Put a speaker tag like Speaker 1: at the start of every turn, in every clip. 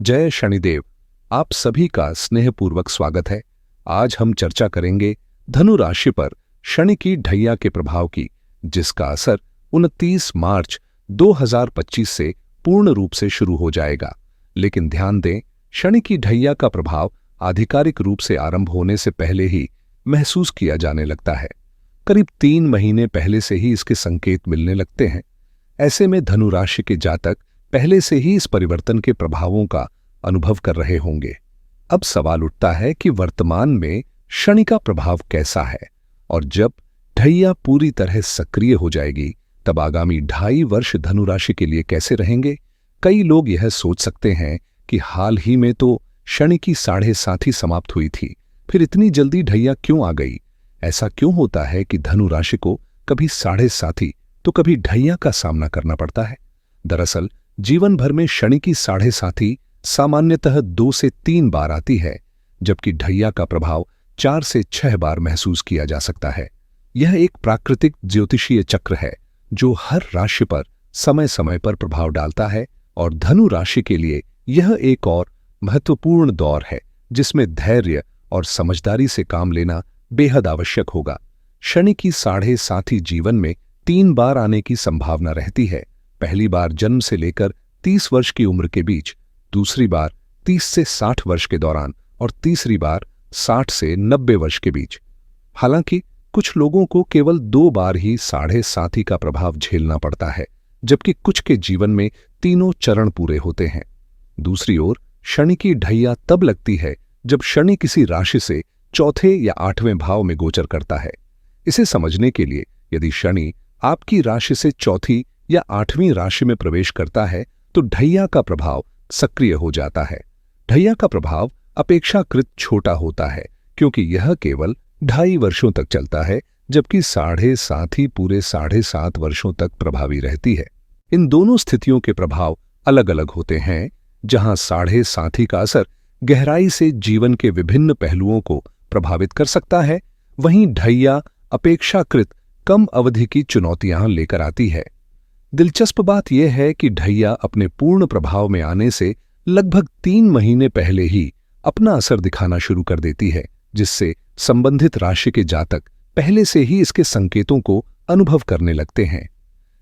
Speaker 1: जय शनिदेव। आप सभी का स्नेहपूर्वक स्वागत है। आज हम चर्चा करेंगे धनु राशि पर शनि की ढैया के प्रभाव की, जिसका असर 29 मार्च 2025 से पूर्ण रूप से शुरू हो जाएगा। लेकिन ध्यान दें, शनि की ढैया का प्रभाव आधिकारिक रूप से आरंभ होने से पहले ही महसूस किया जाने लगता है। करीब 3 महीने पहले से ही इसके संकेत मिलने लगते हैं। ऐसे में धनु राशि के जातक पहले से ही इस परिवर्तन के प्रभावों का अनुभव कर रहे होंगे। अब सवाल उठता है कि वर्तमान में शनि का प्रभाव कैसा है, और जब ढैया पूरी तरह सक्रिय हो जाएगी तब आगामी 2.5 वर्ष धनु राशि के लिए कैसे रहेंगे। कई लोग यह सोच सकते हैं कि हाल ही में तो शनि की 7.5 समाप्त हुई थी, फिर इतनी जल्दी ढैया क्यों आ गई। ऐसा क्यों होता है कि धनु राशि को कभी 7.5 तो कभी ढैया का सामना करना पड़ता है। दरअसल जीवन भर में शनि की 7.5 सामान्यतः 2 से 3 बार आती है, जबकि ढैया का प्रभाव 4 से 6 बार महसूस किया जा सकता है। यह एक प्राकृतिक ज्योतिषीय चक्र है जो हर राशि पर समय समय पर प्रभाव डालता है, और धनु राशि के लिए यह एक और महत्वपूर्ण दौर है जिसमें धैर्य और समझदारी से काम लेना बेहद आवश्यक होगा। शनि की 7.5 जीवन में 3 बार आने की संभावना रहती है। पहली बार जन्म से लेकर 30 वर्ष की उम्र के बीच, दूसरी बार 30 से 60 वर्ष के दौरान, और तीसरी बार 60 से 90 वर्ष के बीच। हालांकि कुछ लोगों को केवल 2 बार ही 7.5 का प्रभाव झेलना पड़ता है, जबकि कुछ के जीवन में तीनों चरण पूरे होते हैं। दूसरी ओर शनि की ढैया तब लगती है जब शनि किसी राशि से चौथे या 8वें भाव में गोचर करता है। इसे समझने के लिए, यदि शनि आपकी राशि से चौथी या 8वीं राशि में प्रवेश करता है तो ढैया का प्रभाव सक्रिय हो जाता है। ढैया का प्रभाव अपेक्षाकृत छोटा होता है क्योंकि यह केवल 2.5 वर्षों तक चलता है, जबकि 7.5 पूरे 7.5 वर्षों तक प्रभावी रहती है। इन दोनों स्थितियों के प्रभाव अलग अलग होते हैं। जहां 7.5 का असर गहराई से जीवन के विभिन्न पहलुओं को प्रभावित कर सकता है, वहीं ढैया अपेक्षाकृत कम अवधि की चुनौतियां लेकर आती है। दिलचस्प बात यह है कि ढैया अपने पूर्ण प्रभाव में आने से लगभग 3 महीने पहले ही अपना असर दिखाना शुरू कर देती है, जिससे संबंधित राशि के जातक पहले से ही इसके संकेतों को अनुभव करने लगते हैं।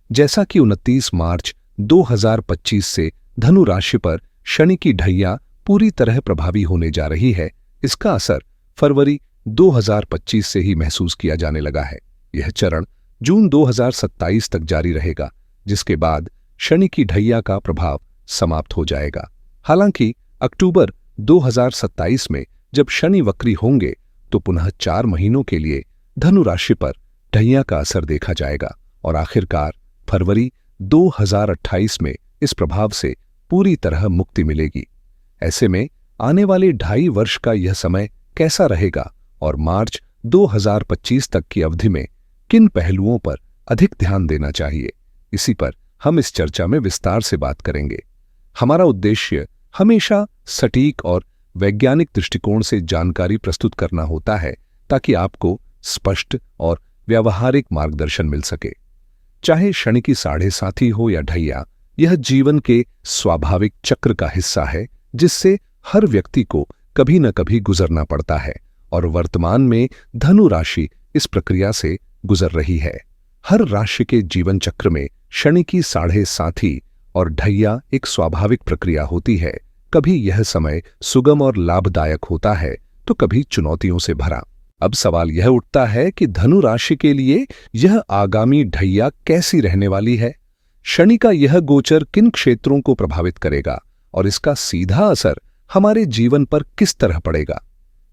Speaker 1: जैसा कि 29 मार्च 2025 से धनु राशि पर शनि की ढैया पूरी तरह प्रभावी होने जा रही है, इसका असर फरवरी 2025 से ही महसूस किया जाने लगा है। यह चरण जून 2027 तक जारी रहेगा, जिसके बाद शनि की ढैया का प्रभाव समाप्त हो जाएगा। हालांकि अक्टूबर 2027 में जब शनि वक्री होंगे तो पुनः 4 महीनों के लिए धनु राशि पर ढैया का असर देखा जाएगा, और आखिरकार फरवरी 2028 में इस प्रभाव से पूरी तरह मुक्ति मिलेगी। ऐसे में आने वाले 2.5 वर्ष का यह समय कैसा रहेगा, और मार्च 2025 तक की अवधि में किन पहलुओं पर अधिक ध्यान देना चाहिए, इसी पर हम इस चर्चा में विस्तार से बात करेंगे। हमारा उद्देश्य हमेशा सटीक और वैज्ञानिक दृष्टिकोण से जानकारी प्रस्तुत करना होता है, ताकि आपको स्पष्ट और व्यावहारिक मार्गदर्शन मिल सके। चाहे शनि की 7.5 हो या ढैया, यह जीवन के स्वाभाविक चक्र का हिस्सा है जिससे हर व्यक्ति को कभी न कभी गुजरना पड़ता है, और वर्तमान में धनु राशि इस प्रक्रिया से गुजर रही है। हर राशि के जीवन चक्र में शनि की 7.5 और ढैया एक स्वाभाविक प्रक्रिया होती है। कभी यह समय सुगम और लाभदायक होता है तो कभी चुनौतियों से भरा। अब सवाल यह उठता है कि धनु राशि के लिए यह आगामी ढैया कैसी रहने वाली है। शनि का यह गोचर किन क्षेत्रों को प्रभावित करेगा, और इसका सीधा असर हमारे जीवन पर किस तरह पड़ेगा।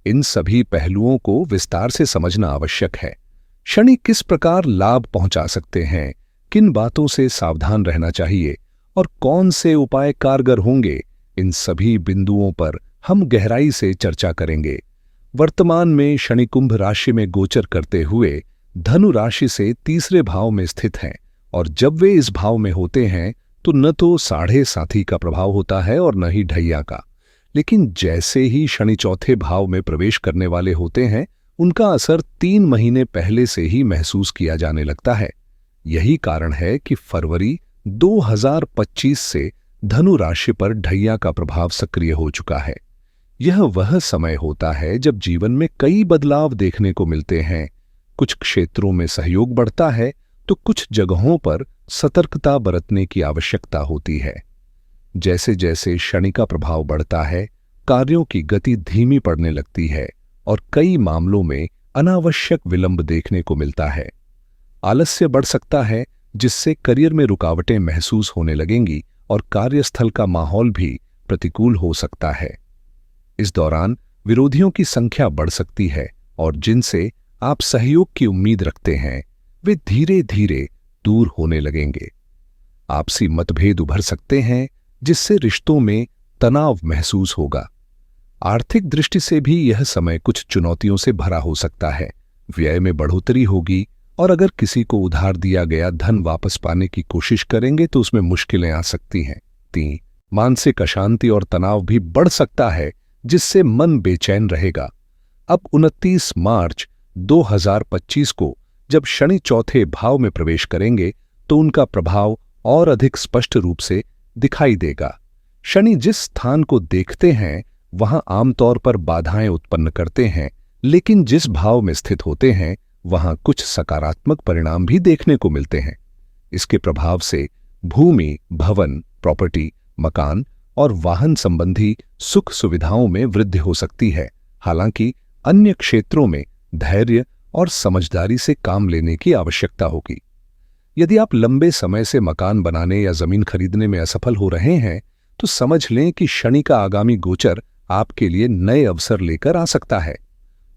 Speaker 1: इन सभी पहलुओं को विस्तार से समझना आवश्यक है। शनि किस प्रकार लाभ पहुंचा सकते हैं, किन बातों से सावधान रहना चाहिए, और कौन से उपाय कारगर होंगे, इन सभी बिंदुओं पर हम गहराई से चर्चा करेंगे। वर्तमान में शनि कुंभ राशि में गोचर करते हुए धनु राशि से 3रे भाव में स्थित हैं, और जब वे इस भाव में होते हैं तो न तो 7.5 का प्रभाव होता है और न ही ढैया का। लेकिन जैसे ही शनि चौथे भाव में प्रवेश करने वाले होते हैं, उनका असर 3 महीने पहले से ही महसूस किया जाने लगता है। यही कारण है कि फरवरी 2025 से धनु राशि पर ढैया का प्रभाव सक्रिय हो चुका है। यह वह समय होता है जब जीवन में कई बदलाव देखने को मिलते हैं। कुछ क्षेत्रों में सहयोग बढ़ता है तो कुछ जगहों पर सतर्कता बरतने की आवश्यकता होती है। जैसे जैसे शनि का प्रभाव बढ़ता है, कार्यों की गति धीमी पड़ने लगती है और कई मामलों में अनावश्यक विलंब देखने को मिलता है। आलस्य बढ़ सकता है, जिससे करियर में रुकावटें महसूस होने लगेंगी और कार्यस्थल का माहौल भी प्रतिकूल हो सकता है। इस दौरान विरोधियों की संख्या बढ़ सकती है और जिनसे आप सहयोग की उम्मीद रखते हैं वे धीरे धीरे दूर होने लगेंगे। आपसी मतभेद उभर सकते हैं, जिससे रिश्तों में तनाव महसूस होगा। आर्थिक दृष्टि से भी यह समय कुछ चुनौतियों से भरा हो सकता है। व्यय में बढ़ोतरी होगी और अगर किसी को उधार दिया गया धन वापस पाने की कोशिश करेंगे तो उसमें मुश्किलें आ सकती हैं। 3. मानसिक अशांति और तनाव भी बढ़ सकता है, जिससे मन बेचैन रहेगा। अब 29 मार्च 2025 को जब शनि चौथे भाव में प्रवेश करेंगे तो उनका प्रभाव और अधिक स्पष्ट रूप से दिखाई देगा। शनि जिस स्थान को देखते हैं वहां आमतौर पर बाधाएं उत्पन्न करते हैं, लेकिन जिस भाव में स्थित होते हैं वहां कुछ सकारात्मक परिणाम भी देखने को मिलते हैं। इसके प्रभाव से भूमि, भवन, प्रॉपर्टी, मकान और वाहन संबंधी सुख सुविधाओं में वृद्धि हो सकती है। हालांकि अन्य क्षेत्रों में धैर्य और समझदारी से काम लेने की आवश्यकता होगी। यदि आप लंबे समय से मकान बनाने या जमीन खरीदने में असफल हो रहे हैं तो समझ लें कि शनि का आगामी गोचर आपके लिए नए अवसर लेकर आ सकता है।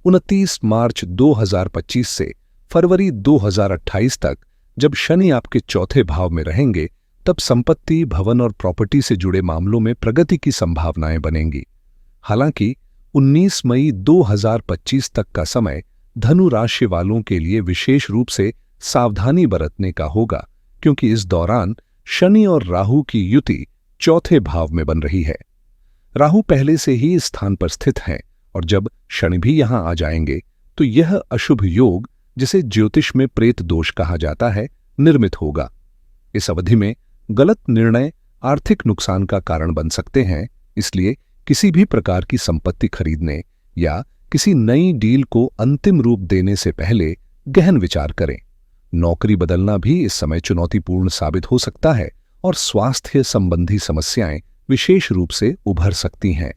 Speaker 1: 29 मार्च 2025 से फरवरी 2028 तक जब शनि आपके चौथे भाव में रहेंगे तब संपत्ति, भवन और प्रॉपर्टी से जुड़े मामलों में प्रगति की संभावनाएं बनेंगी। हालांकि 19 मई 2025 तक का समय धनु राशि वालों के लिए विशेष रूप से सावधानी बरतने का होगा, क्योंकि इस दौरान शनि और राहु की युति चौथे भाव में बन रही है। राहु पहले से ही इस स्थान पर स्थित हैं और जब शनि भी यहां आ जाएंगे तो यह अशुभ योग, जिसे ज्योतिष में प्रेत दोष कहा जाता है, निर्मित होगा। इस अवधि में गलत निर्णय आर्थिक नुकसान का कारण बन सकते हैं, इसलिए किसी भी प्रकार की संपत्ति खरीदने या किसी नई डील को अंतिम रूप देने से पहले गहन विचार करें। नौकरी बदलना भी इस समय चुनौतीपूर्ण साबित हो सकता है और स्वास्थ्य संबंधी समस्याएं विशेष रूप से उभर सकती हैं।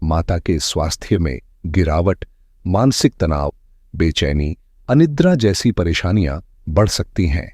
Speaker 1: माता के स्वास्थ्य में गिरावट, मानसिक तनाव, बेचैनी, अनिद्रा जैसी परेशानियां बढ़ सकती हैं।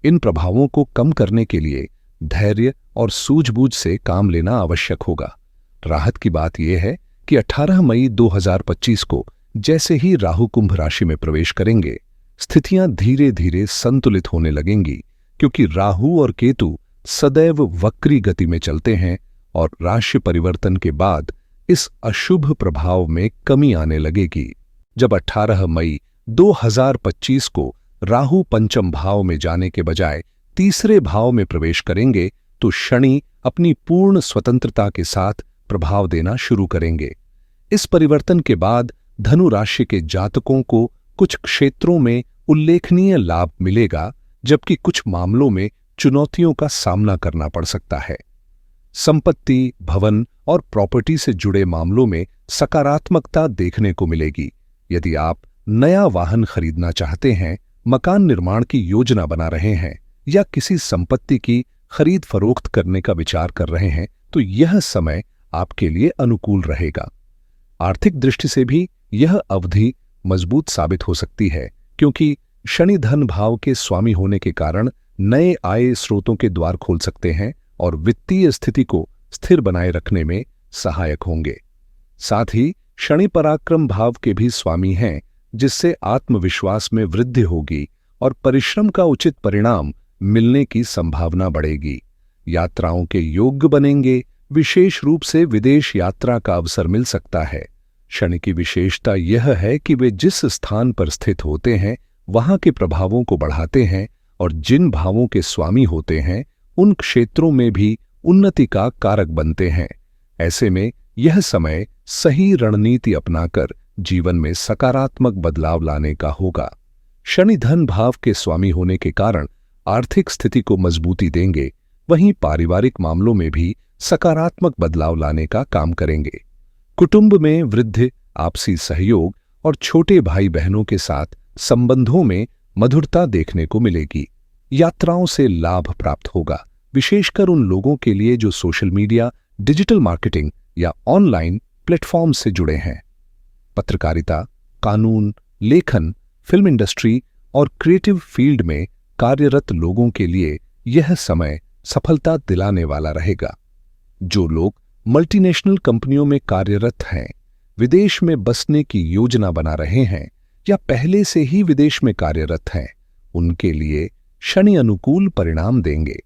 Speaker 1: इन प्रभावों को कम करने के लिए धैर्य और सूझबूझ से काम लेना आवश्यक होगा। राहत की बात यह है कि 18 मई 2025 को जैसे ही राहु कुंभ राशि में प्रवेश करेंगे, स्थितियां धीरे धीरे संतुलित होने लगेंगी, क्योंकि राहु और केतु सदैव वक्री गति में चलते हैं और राशि परिवर्तन के बाद इस अशुभ प्रभाव में कमी आने लगेगी। जब 18 मई 2025 को राहु पंचम भाव में जाने के बजाय तीसरे भाव में प्रवेश करेंगे तो शनि अपनी पूर्ण स्वतंत्रता के साथ प्रभाव देना शुरू करेंगे। इस परिवर्तन के बाद धनु राशि के जातकों को कुछ क्षेत्रों में उल्लेखनीय लाभ मिलेगा, जबकि कुछ मामलों में चुनौतियों का सामना करना पड़ सकता है। संपत्ति, भवन और प्रॉपर्टी से जुड़े मामलों में सकारात्मकता देखने को मिलेगी। यदि आप नया वाहन खरीदना चाहते हैं, मकान निर्माण की योजना बना रहे हैं या किसी संपत्ति की खरीद फरोख्त करने का विचार कर रहे हैं तो यह समय आपके लिए अनुकूल रहेगा। आर्थिक दृष्टि से भी यह अवधि मजबूत साबित हो सकती है, क्योंकि शनि धन भाव के स्वामी होने के कारण नए आय स्रोतों के द्वार खोल सकते हैं और वित्तीय स्थिति को स्थिर बनाए रखने में सहायक होंगे। साथ ही शनि पराक्रम भाव के भी स्वामी हैं, जिससे आत्मविश्वास में वृद्धि होगी और परिश्रम का उचित परिणाम मिलने की संभावना बढ़ेगी। यात्राओं के योग्य बनेंगे, विशेष रूप से विदेश यात्रा का अवसर मिल सकता है। शनि की विशेषता यह है कि वे जिस स्थान पर स्थित होते हैं वहां के प्रभावों को बढ़ाते हैं और जिन भावों के स्वामी होते हैं उन क्षेत्रों में भी उन्नति का कारक बनते हैं। ऐसे में यह समय सही रणनीति अपनाकर जीवन में सकारात्मक बदलाव लाने का होगा। शनि धन भाव के स्वामी होने के कारण आर्थिक स्थिति को मजबूती देंगे, वहीं पारिवारिक मामलों में भी सकारात्मक बदलाव लाने का काम करेंगे। कुटुंब में वृद्धि, आपसी सहयोग और छोटे भाई बहनों के साथ संबंधों में मधुरता देखने को मिलेगी। यात्राओं से लाभ प्राप्त होगा, विशेषकर उन लोगों के लिए जो सोशल मीडिया, डिजिटल मार्केटिंग या ऑनलाइन प्लेटफॉर्म से जुड़े हैं। पत्रकारिता, कानून, लेखन, फिल्म इंडस्ट्री और क्रिएटिव फील्ड में कार्यरत लोगों के लिए यह समय सफलता दिलाने वाला रहेगा। जो लोग मल्टीनेशनल कंपनियों में कार्यरत हैं, विदेश में बसने की योजना बना रहे हैं या पहले से ही विदेश में कार्यरत हैं, उनके लिए शनि अनुकूल परिणाम देंगे।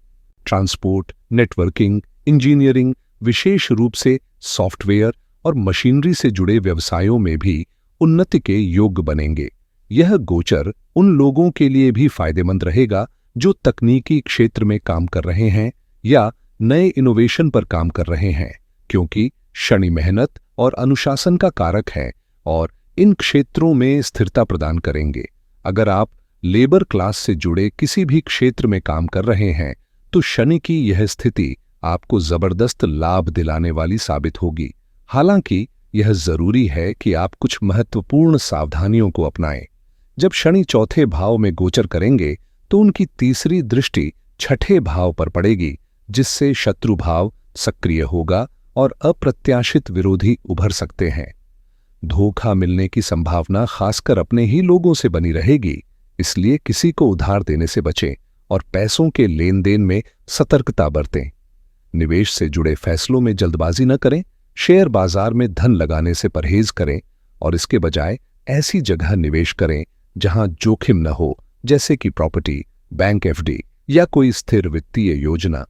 Speaker 1: ट्रांसपोर्ट, नेटवर्किंग, इंजीनियरिंग, विशेष रूप से सॉफ्टवेयर और मशीनरी से जुड़े व्यवसायों में भी उन्नति के योग्य बनेंगे। यह गोचर उन लोगों के लिए भी फायदेमंद रहेगा जो तकनीकी क्षेत्र में काम कर रहे हैं या नए इनोवेशन पर काम कर रहे हैं, क्योंकि शनि मेहनत और अनुशासन का कारक है और इन क्षेत्रों में स्थिरता प्रदान करेंगे। अगर आप लेबर क्लास से जुड़े किसी भी क्षेत्र में काम कर रहे हैं तो शनि की यह स्थिति आपको जबरदस्त लाभ दिलाने वाली साबित होगी। हालांकि यह जरूरी है कि आप कुछ महत्वपूर्ण सावधानियों को अपनाएं। जब शनि चौथे भाव में गोचर करेंगे तो उनकी तीसरी दृष्टि छठे भाव पर पड़ेगी, जिससे शत्रु भाव सक्रिय होगा और अप्रत्याशित विरोधी उभर सकते हैं। धोखा मिलने की संभावना खासकर अपने ही लोगों से बनी रहेगी, इसलिए किसी को उधार देने से बचें और पैसों के लेन देन में सतर्कता बरतें। निवेश से जुड़े फैसलों में जल्दबाजी न करें, शेयर बाजार में धन लगाने से परहेज करें और इसके बजाय ऐसी जगह निवेश करें जहां जोखिम न हो, जैसे कि प्रॉपर्टी, बैंक एफडी या कोई स्थिर वित्तीय योजना।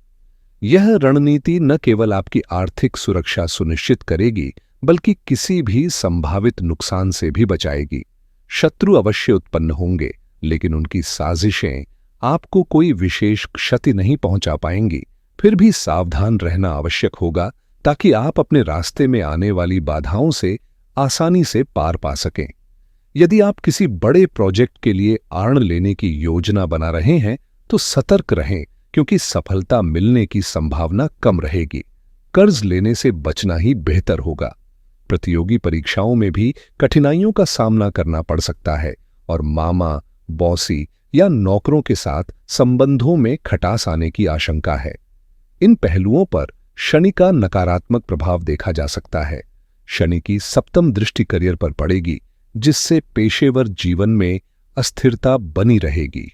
Speaker 1: यह रणनीति न केवल आपकी आर्थिक सुरक्षा सुनिश्चित करेगी, बल्कि किसी भी संभावित नुकसान से भी बचाएगी। शत्रु अवश्य उत्पन्न होंगे, लेकिन उनकी साजिशें आपको कोई विशेष क्षति नहीं पहुंचा पाएंगी। फिर भी सावधान रहना आवश्यक होगा ताकि आप अपने रास्ते में आने वाली बाधाओं से आसानी से पार पा सकें। यदि आप किसी बड़े प्रोजेक्ट के लिए ऋण लेने की योजना बना रहे हैं तो सतर्क रहें, क्योंकि सफलता मिलने की संभावना कम रहेगी। कर्ज लेने से बचना ही बेहतर होगा। प्रतियोगी परीक्षाओं में भी कठिनाइयों का सामना करना पड़ सकता है और मामा, बॉसी या नौकरों के साथ संबंधों में खटास आने की आशंका है। इन पहलुओं पर शनि का नकारात्मक प्रभाव देखा जा सकता है। शनि की सप्तम दृष्टि करियर पर पड़ेगी, जिससे पेशेवर जीवन में अस्थिरता बनी रहेगी।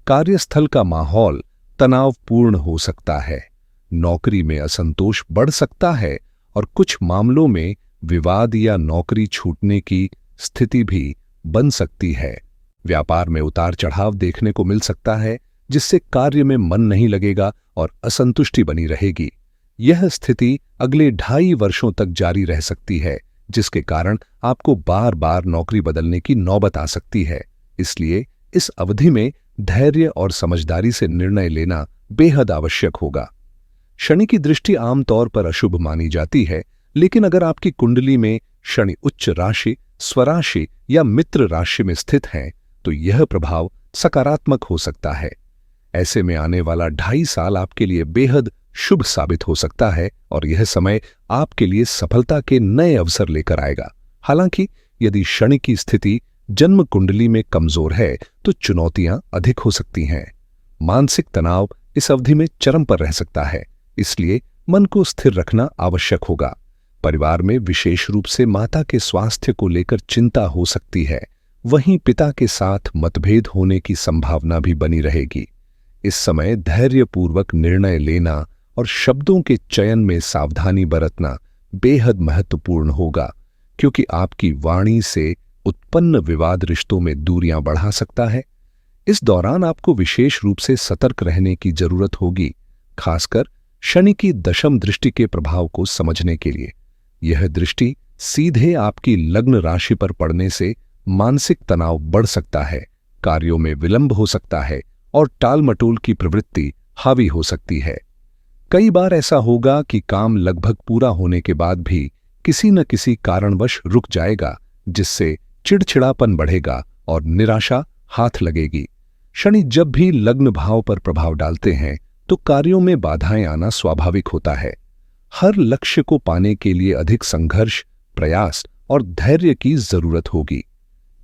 Speaker 1: कार्यस्थल का माहौल तनावपूर्ण हो सकता है, नौकरी में असंतोष बढ़ सकता है और कुछ मामलों में विवाद या नौकरी छूटने की स्थिति भी बन सकती है। व्यापार में उतार चढ़ाव देखने को मिल सकता है, जिससे कार्य में मन नहीं लगेगा और असंतुष्टि बनी रहेगी। यह स्थिति अगले 2.5 वर्षों तक जारी रह सकती है, जिसके कारण आपको बार बार नौकरी बदलने की नौबत आ सकती है। इसलिए इस अवधि में धैर्य और समझदारी से निर्णय लेना बेहद आवश्यक होगा। शनि की दृष्टि आमतौर पर अशुभ मानी जाती है, लेकिन अगर आपकी कुंडली में शनि उच्च राशि, स्वराशि या मित्र राशि में स्थित है तो यह प्रभाव सकारात्मक हो सकता है। ऐसे में आने वाला 2.5 साल आपके लिए बेहद शुभ साबित हो सकता है और यह समय आपके लिए सफलता के नए अवसर लेकर आएगा। हालांकि यदि शनि की स्थिति जन्म कुंडली में कमजोर है तो चुनौतियां अधिक हो सकती हैं। मानसिक तनाव इस अवधि में चरम पर रह सकता है, इसलिए मन को स्थिर रखना आवश्यक होगा। परिवार में विशेष रूप से माता के स्वास्थ्य को लेकर चिंता हो सकती है। वहीं पिता के साथ मतभेद होने की संभावना भी बनी रहेगी। इस समय धैर्यपूर्वक निर्णय लेना और शब्दों के चयन में सावधानी बरतना बेहद महत्वपूर्ण होगा, क्योंकि आपकी वाणी से उत्पन्न विवाद रिश्तों में दूरियां बढ़ा सकता है। इस दौरान आपको विशेष रूप से सतर्क रहने की जरूरत होगी, खासकर शनि की दशम दृष्टि के प्रभाव को समझने के लिए। यह दृष्टि सीधे आपकी लग्न राशि पर पड़ने से मानसिक तनाव बढ़ सकता है, कार्यों में विलंब हो सकता है और टालमटोल की प्रवृत्ति हावी हो सकती है। कई बार ऐसा होगा कि काम लगभग पूरा होने के बाद भी किसी न किसी कारणवश रुक जाएगा, जिससे चिड़चिड़ापन बढ़ेगा और निराशा हाथ लगेगी। शनि जब भी लग्न भाव पर प्रभाव डालते हैं तो कार्यों में बाधाएं आना स्वाभाविक होता है। हर लक्ष्य को पाने के लिए अधिक संघर्ष, प्रयास और धैर्य की जरूरत होगी।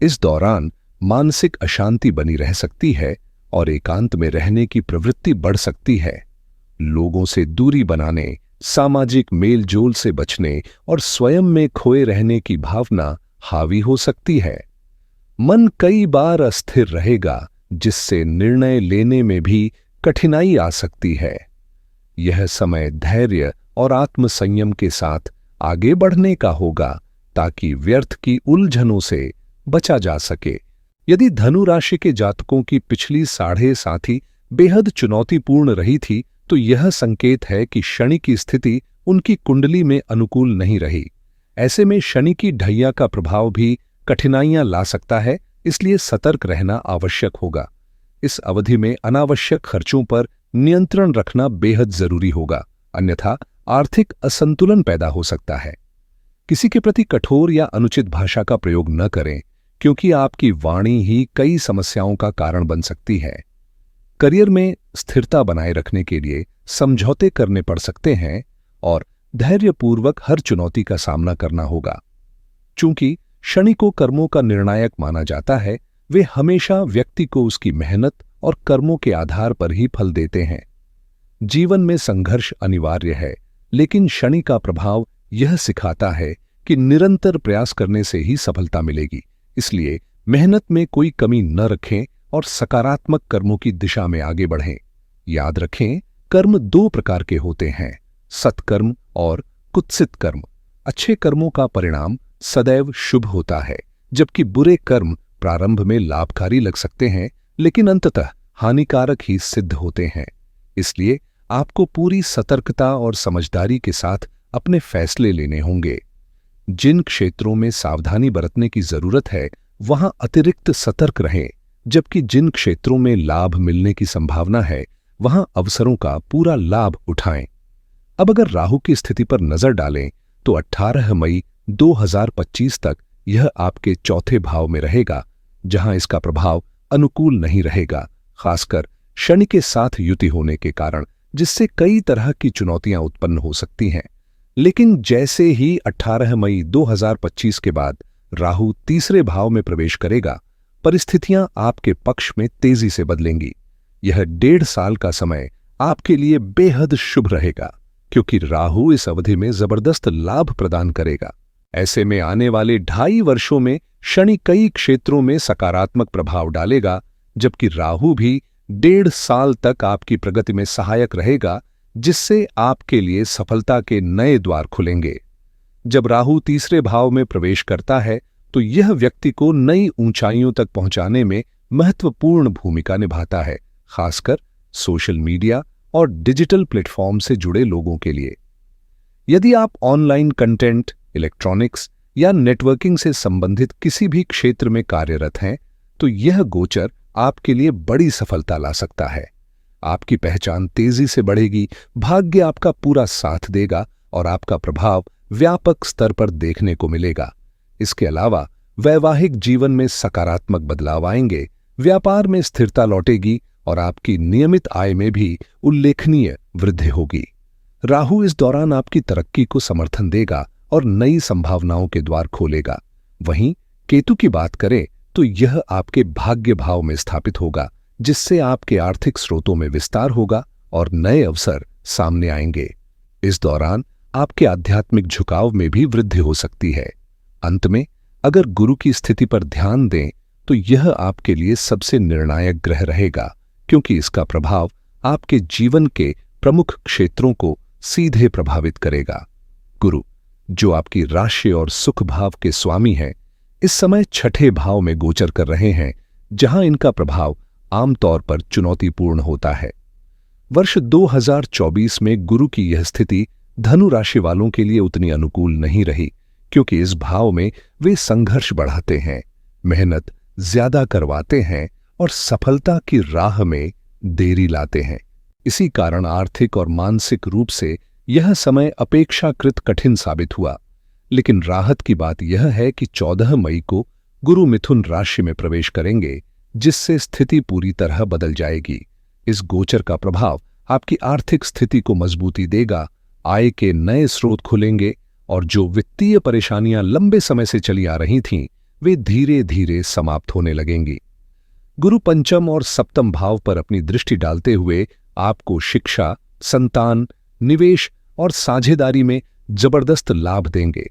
Speaker 1: इस दौरान मानसिक अशांति बनी रह सकती है और एकांत में रहने की प्रवृत्ति बढ़ सकती है। लोगों से दूरी बनाने, सामाजिक मेलजोल से बचने और स्वयं में खोए रहने की भावना हावी हो सकती है। मन कई बार अस्थिर रहेगा, जिससे निर्णय लेने में भी कठिनाई आ सकती है। यह समय धैर्य और आत्मसंयम के साथ आगे बढ़ने का होगा, ताकि व्यर्थ की उलझनों से बचा जा सके। यदि धनु राशि के जातकों की पिछली 7.5 बेहद चुनौतीपूर्ण रही थी, तो यह संकेत है कि शनि की स्थिति उनकी कुंडली में अनुकूल नहीं रही। ऐसे में शनि की ढैया का प्रभाव भी कठिनाइयां ला सकता है, इसलिए सतर्क रहना आवश्यक होगा। इस अवधि में अनावश्यक खर्चों पर नियंत्रण रखना बेहद जरूरी होगा, अन्यथा आर्थिक असंतुलन पैदा हो सकता है। किसी के प्रति कठोर या अनुचित भाषा का प्रयोग न करें, क्योंकि आपकी वाणी ही कई समस्याओं का कारण बन सकती है। करियर में स्थिरता बनाए रखने के लिए समझौते करने पड़ सकते हैं और धैर्यपूर्वक हर चुनौती का सामना करना होगा। चूंकि शनि को कर्मों का निर्णायक माना जाता है, वे हमेशा व्यक्ति को उसकी मेहनत और कर्मों के आधार पर ही फल देते हैं। जीवन में संघर्ष अनिवार्य है, लेकिन शनि का प्रभाव यह सिखाता है कि निरंतर प्रयास करने से ही सफलता मिलेगी। इसलिए मेहनत में कोई कमी न रखें और सकारात्मक कर्मों की दिशा में आगे बढ़ें। याद रखें, कर्म 2 प्रकार के होते हैं, सत्कर्म और कुत्सित कर्म। अच्छे कर्मों का परिणाम सदैव शुभ होता है, जबकि बुरे कर्म प्रारंभ में लाभकारी लग सकते हैं, लेकिन अंततः हानिकारक ही सिद्ध होते हैं। इसलिए आपको पूरी सतर्कता और समझदारी के साथ अपने फैसले लेने होंगे। जिन क्षेत्रों में सावधानी बरतने की जरूरत है, वहां अतिरिक्त सतर्क रहें, जबकि जिन क्षेत्रों में लाभ मिलने की संभावना है, वहां अवसरों का पूरा लाभ उठाएं। अब अगर राहु की स्थिति पर नजर डालें, तो 18 मई 2025 तक यह आपके चौथे भाव में रहेगा, जहां इसका प्रभाव अनुकूल नहीं रहेगा, खासकर शनि के साथ युति होने के कारण, जिससे कई तरह की चुनौतियां उत्पन्न हो सकती हैं। लेकिन जैसे ही 18 मई 2025 के बाद राहु तीसरे भाव में प्रवेश करेगा, परिस्थितियां आपके पक्ष में तेजी से बदलेंगी। यह 1.5 साल का समय आपके लिए बेहद शुभ रहेगा, क्योंकि राहु इस अवधि में जबरदस्त लाभ प्रदान करेगा। ऐसे में आने वाले 2.5 वर्षों में शनि कई क्षेत्रों में सकारात्मक प्रभाव डालेगा, जबकि राहु भी 1.5 साल तक आपकी प्रगति में सहायक रहेगा, जिससे आपके लिए सफलता के नए द्वार खुलेंगे। जब राहु तीसरे भाव में प्रवेश करता है, तो यह व्यक्ति को नई ऊंचाइयों तक पहुंचाने में महत्वपूर्ण भूमिका निभाता है, खासकर सोशल मीडिया और डिजिटल प्लेटफॉर्म से जुड़े लोगों के लिए। यदि आप ऑनलाइन कंटेंट, इलेक्ट्रॉनिक्स या नेटवर्किंग से संबंधित किसी भी क्षेत्र में कार्यरत हैं, तो यह गोचर आपके लिए बड़ी सफलता ला सकता है। आपकी पहचान तेजी से बढ़ेगी, भाग्य आपका पूरा साथ देगा और आपका प्रभाव व्यापक स्तर पर देखने को मिलेगा। इसके अलावा वैवाहिक जीवन में सकारात्मक बदलाव आएंगे, व्यापार में स्थिरता लौटेगी और आपकी नियमित आय में भी उल्लेखनीय वृद्धि होगी। राहु इस दौरान आपकी तरक्की को समर्थन देगा और नई संभावनाओं के द्वार खोलेगा। वहीं केतु की बात करें, तो यह आपके भाग्य भाव में स्थापित होगा, जिससे आपके आर्थिक स्रोतों में विस्तार होगा और नए अवसर सामने आएंगे। इस दौरान आपके आध्यात्मिक झुकाव में भी वृद्धि हो सकती है। अंत में अगर गुरु की स्थिति पर ध्यान दें, तो यह आपके लिए सबसे निर्णायक ग्रह रहेगा, क्योंकि इसका प्रभाव आपके जीवन के प्रमुख क्षेत्रों को सीधे प्रभावित करेगा। गुरु, जो आपकी राशि और सुख भाव के स्वामी हैं, इस समय 6ठे भाव में गोचर कर रहे हैं, जहां इनका प्रभाव आमतौर पर चुनौतीपूर्ण होता है। वर्ष 2024 में गुरु की यह स्थिति धनु राशि वालों के लिए उतनी अनुकूल नहीं रही, क्योंकि इस भाव में वे संघर्ष बढ़ाते हैं, मेहनत ज्यादा करवाते हैं और सफलता की राह में देरी लाते हैं। इसी कारण आर्थिक और मानसिक रूप से यह समय अपेक्षाकृत कठिन साबित हुआ। लेकिन राहत की बात यह है कि 14 मई को गुरु मिथुन राशि में प्रवेश करेंगे, जिससे स्थिति पूरी तरह बदल जाएगी। इस गोचर का प्रभाव आपकी आर्थिक स्थिति को मजबूती देगा, आय के नए स्रोत खुलेंगे और जो वित्तीय परेशानियां लंबे समय से चली आ रही थीं, वे धीरे धीरे समाप्त होने लगेंगी। गुरु पंचम और सप्तम भाव पर अपनी दृष्टि डालते हुए आपको शिक्षा, संतान, निवेश और साझेदारी में जबरदस्त लाभ देंगे।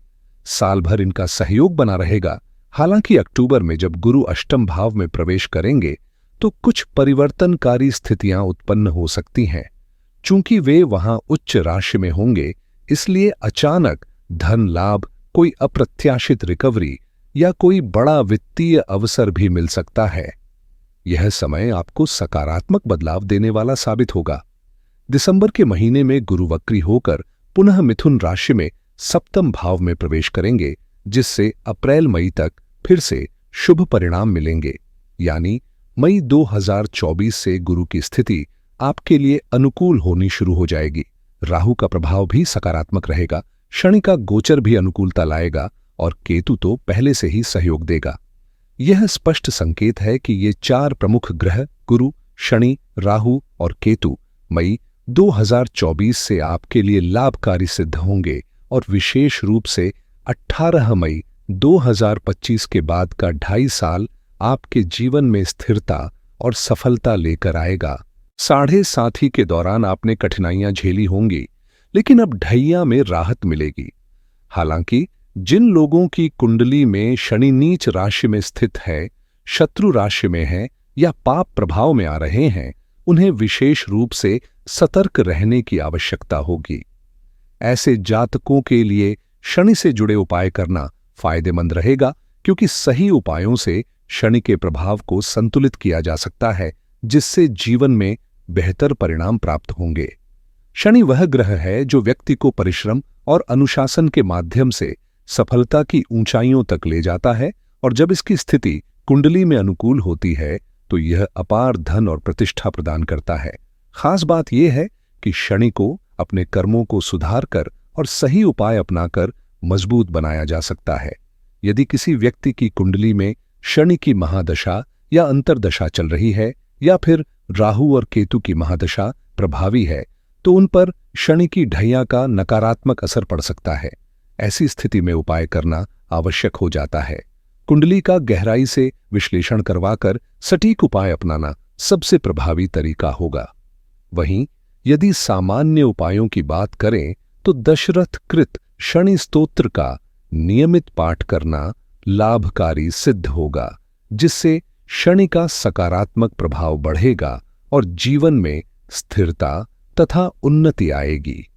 Speaker 1: साल भर इनका सहयोग बना रहेगा। हालांकि अक्टूबर में जब गुरु अष्टम भाव में प्रवेश करेंगे तो कुछ परिवर्तनकारी स्थितियां उत्पन्न हो सकती हैं। चूंकि वे वहां उच्च राशि में होंगे, इसलिए अचानक धन लाभ, कोई अप्रत्याशित रिकवरी या कोई बड़ा वित्तीय अवसर भी मिल सकता है। यह समय आपको सकारात्मक बदलाव देने वाला साबित होगा। दिसंबर के महीने में गुरु वक्री होकर पुनः मिथुन राशि में सप्तम भाव में प्रवेश करेंगे, जिससे अप्रैल मई तक फिर से शुभ परिणाम मिलेंगे। यानी मई 2024 से गुरु की स्थिति आपके लिए अनुकूल होनी शुरू हो जाएगी। राहु का प्रभाव भी सकारात्मक रहेगा, शनि का गोचर भी अनुकूलता लाएगा और केतु तो पहले से ही सहयोग देगा। यह स्पष्ट संकेत है कि ये चार प्रमुख ग्रह गुरु, शनि, राहु और केतु मई 2024 से आपके लिए लाभकारी सिद्ध होंगे और विशेष रूप से 18 मई 2025 के बाद का 2.5 साल आपके जीवन में स्थिरता और सफलता लेकर आएगा। 7.5 के दौरान आपने कठिनाइयां झेली होंगी, लेकिन अब ढैया में राहत मिलेगी। हालांकि जिन लोगों की कुंडली में शनि नीच राशि में स्थित है, शत्रु राशि में है या पाप प्रभाव में आ रहे हैं, उन्हें विशेष रूप से सतर्क रहने की आवश्यकता होगी। ऐसे जातकों के लिए शनि से जुड़े उपाय करना फायदेमंद रहेगा, क्योंकि सही उपायों से शनि के प्रभाव को संतुलित किया जा सकता है, जिससे जीवन में बेहतर परिणाम प्राप्त होंगे। शनि वह ग्रह है जो व्यक्ति को परिश्रम और अनुशासन के माध्यम से सफलता की ऊंचाइयों तक ले जाता है, और जब इसकी स्थिति कुंडली में अनुकूल होती है तो यह अपार धन और प्रतिष्ठा प्रदान करता है। खास बात यह है कि शनि को अपने कर्मों को सुधारकर और सही उपाय अपनाकर मजबूत बनाया जा सकता है। यदि किसी व्यक्ति की कुंडली में शनि की महादशा या अंतर्दशा चल रही है, या फिर राहु और केतु की महादशा प्रभावी है, तो उन पर शनि की ढैया का नकारात्मक असर पड़ सकता है। ऐसी स्थिति में उपाय करना आवश्यक हो जाता है। कुंडली का गहराई से विश्लेषण करवाकर सटीक उपाय अपनाना सबसे प्रभावी तरीका होगा। वहीं यदि सामान्य उपायों की बात करें तो दशरथ कृत शनि स्तोत्र का नियमित पाठ करना लाभकारी सिद्ध होगा, जिससे शनि का सकारात्मक प्रभाव बढ़ेगा और जीवन में स्थिरता तथा उन्नति आएगी।